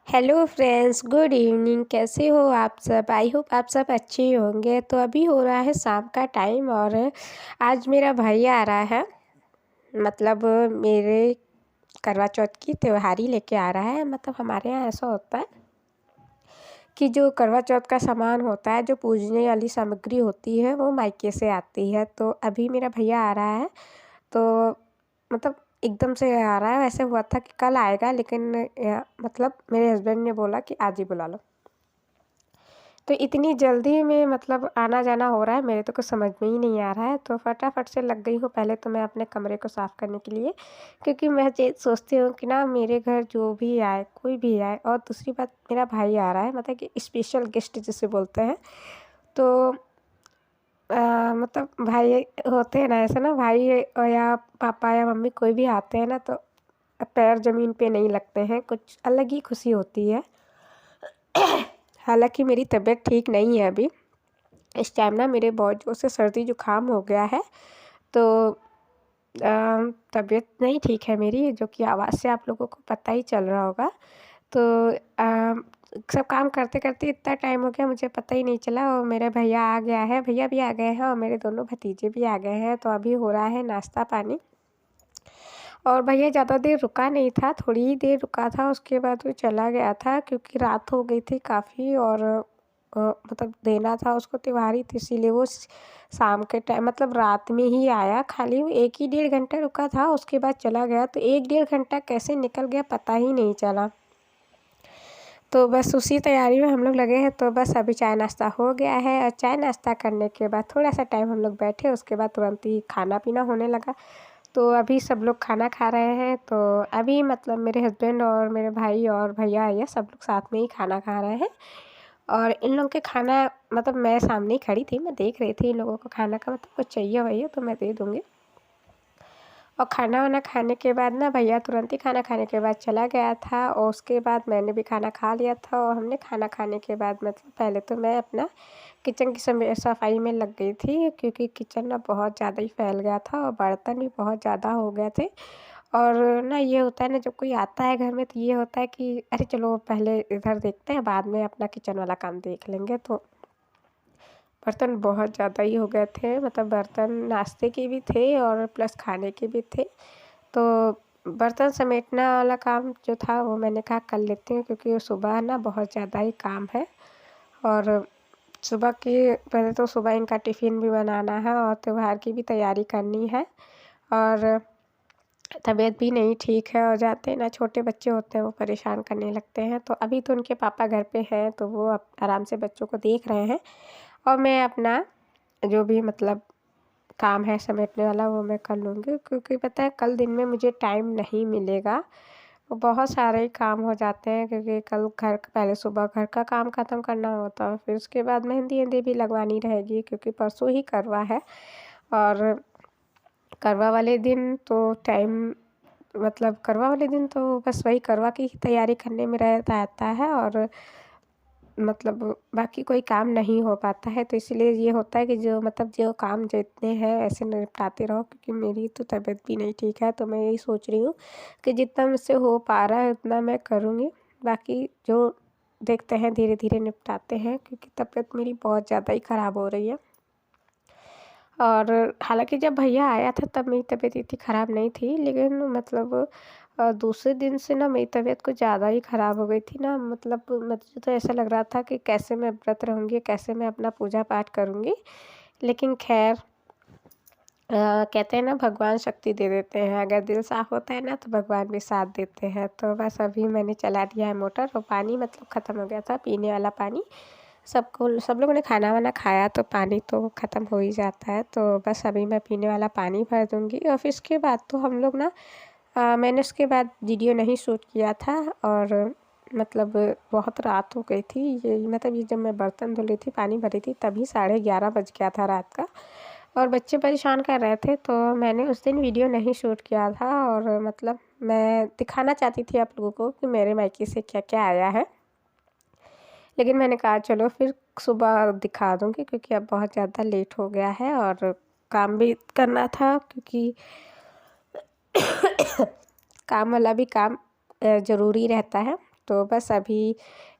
Hello friends, good evening. कैसे हो आप सब? आई होप आप सब अच्छे ही होंगे। तो अभी हो रहा है शाम का टाइम और आज मेरा भैया आ रहा है। मतलब मेरे करवा चौथ की त्योहारी लेके आ रहा है। मतलब हमारे यहाँ ऐसा होता है कि जो करवा चौथ का सामान होता है, जो पूजने वाली सामग्री होती है, वो मायके से आती है। तो अभी मेरा भैया आ रहा है। तो मतलब एकदम से आ रहा है। वैसे हुआ था कि कल आएगा, लेकिन मतलब मेरे हस्बैंड ने बोला कि आज ही बुला लो। तो इतनी जल्दी में मतलब आना जाना हो रहा है, मेरे तो कुछ समझ में ही नहीं आ रहा है। तो फटाफट से लग गई हूँ पहले तो मैं अपने कमरे को साफ़ करने के लिए, क्योंकि मैं ये सोचती हूँ कि ना मेरे घर जो भी आए, कोई भी आए। और दूसरी बात, मेरा भाई आ रहा है, मतलब कि स्पेशल गेस्ट जिसे बोलते हैं। तो मतलब भाई होते हैं ना, ऐसे ना भाई या पापा या मम्मी कोई भी आते हैं ना, तो पैर ज़मीन पे नहीं लगते हैं। कुछ अलग ही खुशी होती है। हालांकि मेरी तबीयत ठीक नहीं है अभी। इस टाइम ना मेरे बहुत जोर से सर्दी जुकाम हो गया है। तो तबीयत नहीं ठीक है मेरी, जो कि आवाज़ से आप लोगों को पता ही चल रहा होगा। तो सब काम करते करते इतना टाइम हो गया, मुझे पता ही नहीं चला। और मेरे भैया आ गया है, भैया भी आ गए हैं और मेरे दोनों भतीजे भी आ गए हैं। तो अभी हो रहा है नाश्ता पानी। और भैया ज़्यादा देर रुका नहीं था, थोड़ी ही देर रुका था, उसके बाद वो चला गया था, क्योंकि रात हो गई थी काफ़ी। और मतलब देना था उसको त्योहारी थी, इसीलिए वो शाम के टाइम मतलब रात में ही आया। खाली वो 1 ही डेढ़ घंटा रुका था, उसके बाद चला गया। तो 1 डेढ़ घंटा कैसे निकल गया पता ही नहीं चला। तो बस उसी तैयारी में हम लोग लगे हैं। तो बस अभी चाय नाश्ता हो गया है, और चाय नाश्ता करने के बाद थोड़ा सा टाइम हम लोग बैठे, उसके बाद तुरंत ही खाना पीना होने लगा। तो अभी सब लोग खाना खा रहे हैं। तो अभी मतलब मेरे हस्बैंड और मेरे भाई और भैया, ये सब लोग साथ में ही खाना खा रहे हैं। और इन लोगों के खाना मतलब मैं सामने ही खड़ी थी, मैं देख रही थी इन लोगों को खाना का। मतलब कुछ चाहिए भैया तो मैं दे दूँगी। और खाना वाना खाने के बाद ना भैया तुरंत ही खाना खाने के बाद चला गया था, और उसके बाद मैंने भी खाना खा लिया था। और हमने खाना खाने के बाद मतलब पहले तो मैं अपना किचन की सफाई में लग गई थी, क्योंकि किचन ना बहुत ज़्यादा ही फैल गया था और बर्तन भी बहुत ज़्यादा हो गए थे। और ना ये होता है ना, जब कोई आता है घर में, तो ये होता है कि अरे चलो पहले इधर देखते हैं, बाद में अपना किचन वाला काम देख लेंगे। तो बर्तन बहुत ज़्यादा ही हो गए थे। मतलब बर्तन नाश्ते के भी थे और प्लस खाने के भी थे। तो बर्तन समेटना वाला काम जो था वो मैंने कहा कर लेती हूँ, क्योंकि सुबह ना बहुत ज़्यादा ही काम है। और सुबह की पहले तो सुबह इनका टिफ़िन भी बनाना है और त्योहार की भी तैयारी करनी है। और तबीयत भी नहीं ठीक है, और जाते हैं ना छोटे बच्चे होते हैं वो परेशान करने लगते हैं। तो अभी तो उनके पापा घर पे हैं, तो वो आराम से बच्चों को देख रहे हैं। और मैं अपना जो भी मतलब काम है समेटने वाला वो मैं कर लूँगी, क्योंकि पता है कल दिन में मुझे टाइम नहीं मिलेगा। वो बहुत सारे ही काम हो जाते हैं, क्योंकि कल पहले सुबह घर का काम ख़त्म करना होता है, फिर उसके बाद मेहंदी वेहंदी भी लगवानी रहेगी, क्योंकि परसों ही करवा है। और करवा वाले दिन तो टाइम मतलब करवा वाले दिन तो बस वही करवा की ही तैयारी करने में रहता है। और मतलब बाकी कोई काम नहीं हो पाता है। तो इसलिए ये होता है कि जो मतलब जो काम जितने हैं ऐसे निपटाते रहो, क्योंकि मेरी तो तबीयत भी नहीं ठीक है। तो मैं यही सोच रही हूँ कि जितना मुझसे हो पा रहा है उतना मैं करूँगी। बाकी जो देखते हैं धीरे धीरे निपटाते हैं, क्योंकि तबीयत मेरी बहुत ज़्यादा ही ख़राब हो रही है। और हालांकि जब भैया आया था तब मेरी तबीयत इतनी ख़राब नहीं थी, लेकिन मतलब दूसरे दिन से ना मेरी तबीयत कुछ ज़्यादा ही ख़राब हो गई थी ना। मतलब मुझे तो ऐसा लग रहा था कि कैसे मैं व्रत रहूँगी, कैसे मैं अपना पूजा पाठ करूँगी। लेकिन खैर कहते हैं ना भगवान शक्ति दे देते हैं, अगर दिल साफ़ होता है ना तो भगवान भी साथ देते हैं। तो बस अभी मैंने चला दिया है मोटर, और पानी मतलब ख़त्म हो गया था, पीने वाला पानी। सब लोगों ने खाना वाना खाया तो पानी तो ख़त्म हो ही जाता है। तो बस अभी मैं पीने वाला पानी भर दूँगी, और फिर इसके बाद तो हम लोग ना मैंने उसके बाद वीडियो नहीं शूट किया था। और मतलब बहुत रात हो गई थी, ये मतलब ये जब मैं बर्तन धुल रही थी, पानी भरी थी, तभी 11:30 बज गया था रात का। और बच्चे परेशान कर रहे थे, तो मैंने उस दिन वीडियो नहीं शूट किया था। और मतलब मैं दिखाना चाहती थी आप लोगों को कि मेरे मायके से क्या क्या आया है, लेकिन मैंने कहा चलो फिर सुबह दिखा दूँगी, क्योंकि अब बहुत ज़्यादा लेट हो गया है और काम भी करना था, क्योंकि काम वाला भी काम ज़रूरी रहता है। तो बस अभी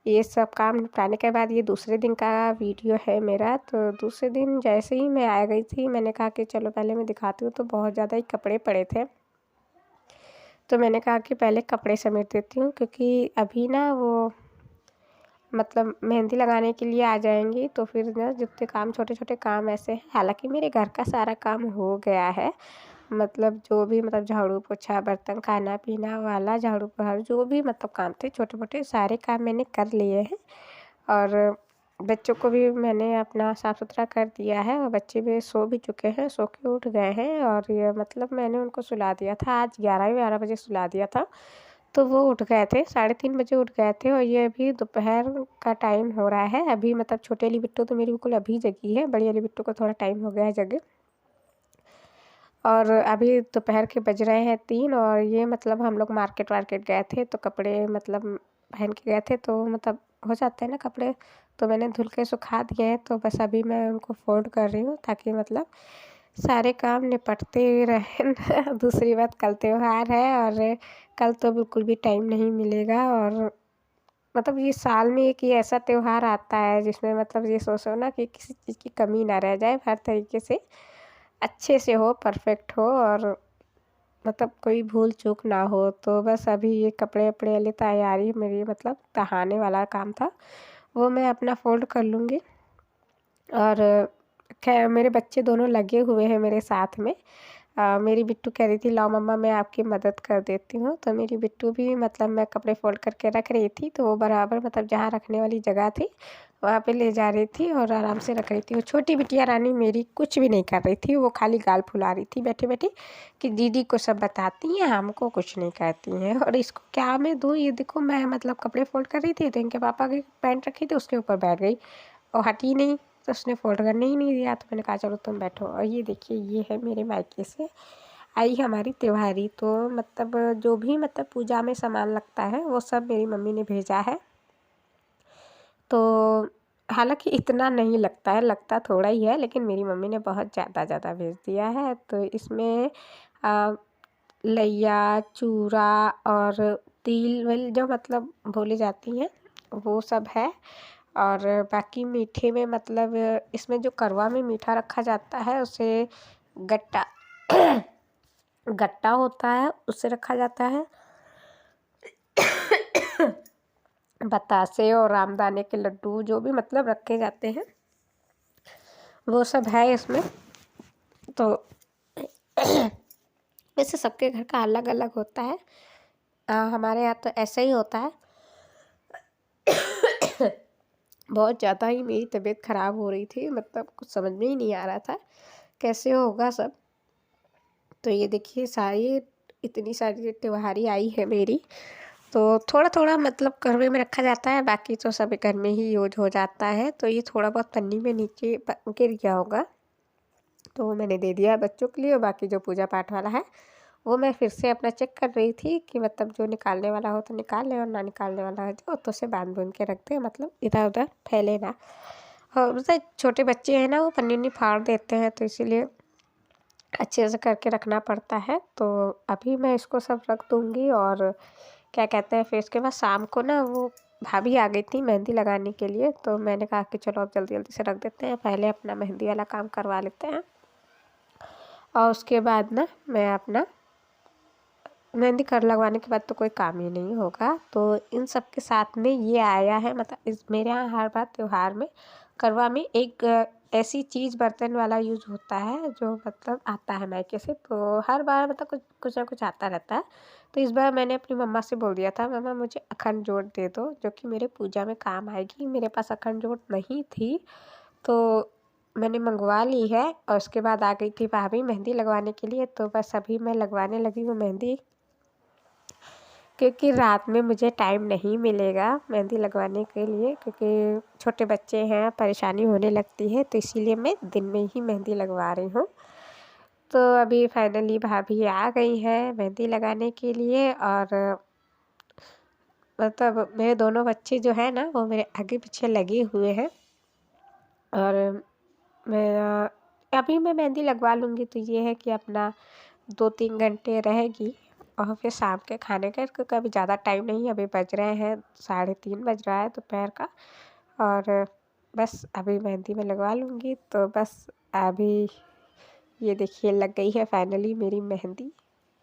ये सब काम निपटाने के बाद ये दूसरे दिन का वीडियो है मेरा। तो दूसरे दिन जैसे ही मैं आ गई थी, मैंने कहा कि चलो पहले मैं दिखाती हूँ। तो बहुत ज़्यादा ही कपड़े पड़े थे, तो मैंने कहा कि पहले कपड़े समेट देती हूँ, क्योंकि अभी ना वो मतलब मेहंदी लगाने के लिए आ जाएंगी। तो फिर ना जितने काम, छोटे छोटे काम ऐसे हैं, हालांकि मेरे घर का सारा काम हो गया है, मतलब जो भी मतलब झाड़ू पोछा बर्तन खाना पीना वाला झाड़ू पोछा जो भी मतलब काम थे छोटे मोटे सारे काम मैंने कर लिए हैं। और बच्चों को भी मैंने अपना साफ़ सुथरा कर दिया है, और बच्चे भी सो भी चुके हैं, सो के उठ गए हैं। और ये मतलब मैंने उनको सुला दिया था, आज 11 बजे सुला दिया था। तो वो उठ गए थे, 3:30 बजे उठ गए थे। और ये अभी दोपहर का टाइम हो रहा है अभी। मतलब छोटी वाली बिट्टू तो मेरी बिल्कुल अभी जगी है, बड़ी वाली बिट्टू को थोड़ा टाइम हो गया है जगे। और अभी दोपहर के बज रहे हैं 3। और ये मतलब हम लोग मार्केट वार्केट गए थे, तो कपड़े मतलब पहन के गए थे, तो मतलब हो जाते हैं ना कपड़े। तो मैंने धुल के सुखा दिए हैं, तो बस अभी मैं उनको फोल्ड कर रही हूँ, ताकि मतलब सारे काम निपटते रहे ना। दूसरी बात, कल त्योहार है, और कल तो बिल्कुल भी टाइम नहीं मिलेगा। और मतलब ये साल में एक ये ऐसा त्योहार आता है जिसमें मतलब ये सोचो ना कि किसी चीज़ की कमी ना रह जाए, हर तरीके से अच्छे से हो, परफेक्ट हो, और मतलब कोई भूल चूक ना हो। तो बस अभी ये कपड़े वपड़े वाली तैयारी मेरी मतलब नहाने वाला काम था, वो मैं अपना फोल्ड कर लूँगी। और खैर मेरे बच्चे दोनों लगे हुए हैं मेरे साथ में। मेरी बिट्टू कह रही थी लाओ मम्मा मैं आपकी मदद कर देती हूँ। तो मेरी बिट्टू भी मतलब मैं कपड़े फोल्ड करके रख रही थी, तो वो बराबर मतलब जहाँ रखने वाली जगह थी वहाँ पे ले जा रही थी और आराम से रख रही थी। वो छोटी बिटिया रानी मेरी कुछ भी नहीं कर रही थी, वो खाली गाल फुला रही थी बैठे बैठे कि दीदी को सब बताती हैं, हमको कुछ नहीं कहती हैं। और इसको क्या मैं दूँ, ये देखो मैं मतलब कपड़े फोल्ड कर रही थी, तो इनके पापा की पैंट रखी थी उसके ऊपर बैठ गई और हटी नहीं। तो उसने फोल्ड करने ही नहीं दिया, तो मैंने कहा चलो तुम बैठो। और ये देखिए ये है मेरे मायके से आई हमारी त्योहारी। तो मतलब जो भी मतलब पूजा में सामान लगता है वो सब मेरी मम्मी ने भेजा है। तो हालांकि इतना नहीं लगता है, लगता थोड़ा ही है, लेकिन मेरी मम्मी ने बहुत ज़्यादा भेज दिया है। तो इसमें लैया चूड़ा और तिल विल जो मतलब भूली जाती हैं वो सब है। और बाकी मीठे में मतलब इसमें जो करवा में मीठा रखा जाता है उसे गट्टा गट्टा होता है उससे रखा जाता है। बतासे और रामदाने के लड्डू जो भी मतलब रखे जाते हैं वो सब है इसमें। तो वैसे सबके घर का अलग अलग होता है, हमारे यहाँ तो ऐसा ही होता है। बहुत ज़्यादा ही मेरी तबीयत ख़राब हो रही थी, मतलब कुछ समझ में ही नहीं आ रहा था कैसे होगा सब। तो ये देखिए सारी इतनी सारी त्योहारी आई है मेरी। तो थोड़ा थोड़ा मतलब करवे में रखा जाता है, बाकी तो सब घर में ही यूज हो जाता है। तो ये थोड़ा बहुत पन्नी में नीचे गिर गया होगा, तो वो मैंने दे दिया है बच्चों के लिए। और बाकी जो पूजा पाठ वाला है वो मैं फिर से अपना चेक कर रही थी कि मतलब जो निकालने वाला हो तो निकाल ले, और ना निकालने वाला है जो तो उसे बांध बूंद के रख दे, मतलब इधर उधर फैले ना। और मतलब छोटे बच्चे हैं ना, वो पन्नी उन्नी फाड़ देते हैं, तो इसीलिए अच्छे से करके रखना पड़ता है। तो अभी मैं इसको सब रख दूँगी। और क्या कहते हैं, फिर इसके बाद शाम को ना वो भाभी आ गई थी मेहंदी लगाने के लिए। तो मैंने कहा कि चलो अब जल्दी जल्दी से रख देते हैं, पहले अपना मेहंदी वाला काम करवा लेते हैं, और उसके बाद ना मैं अपना मेहंदी कर लगवाने के बाद तो कोई काम ही नहीं होगा। तो इन सब के साथ में ये आया है, मतलब इस मेरे यहाँ हर बार त्योहार में करवा में एक ऐसी चीज़ बर्तन वाला यूज होता है जो मतलब आता है मायके से। तो हर बार मतलब कुछ कुछ ना कुछ आता रहता है। तो इस बार मैंने अपनी मम्मा से बोल दिया था, मम्मा मुझे अखंड जोत दे दो जो कि मेरे पूजा में काम आएगी। मेरे पास अखंड जोत नहीं थी, तो मैंने मंगवा ली है। और उसके बाद आ गई थी भाभी मेहंदी लगवाने के लिए। तो बस अभी मैं लगवाने लगी हूँ मेहंदी, क्योंकि रात में मुझे टाइम नहीं मिलेगा मेहंदी लगवाने के लिए, क्योंकि छोटे बच्चे हैं परेशानी होने लगती है, तो इसीलिए मैं दिन में ही मेहंदी लगवा रही हूँ। तो अभी फाइनली भाभी आ गई है मेहंदी लगाने के लिए। और मतलब मेरे दोनों बच्चे जो है ना वो मेरे आगे पीछे लगे हुए हैं। और मैं अभी मैं मेहंदी लगवा लूँगी, तो ये है कि अपना 2-3 घंटे रहेगी और फिर शाम के खाने का क्योंकि अभी ज़्यादा टाइम नहीं है, अभी बज रहे हैं 3:30 बज रहा है दोपहर का। और बस अभी मेहंदी में लगवा लूँगी, तो बस अभी ये देखिए लग गई है फाइनली मेरी मेहंदी।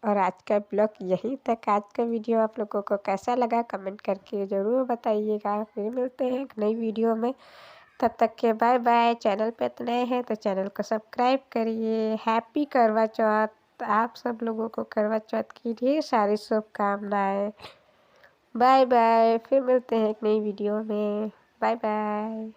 और आज का ब्लॉग यहीं तक। आज का वीडियो आप लोगों को कैसा लगा कमेंट करके ज़रूर बताइएगा। फिर मिलते हैं एक नई वीडियो में, तब तक के बाय बाय। चैनल पे तो नए हैं तो चैनल को सब्सक्राइब करिए। हैप्पी करवा चौथ। आप सब लोगों को करवा चौथ की ढेर सारी शुभकामनाएं। Bye bye. फिर मिलते हैं एक नई वीडियो में। Bye bye.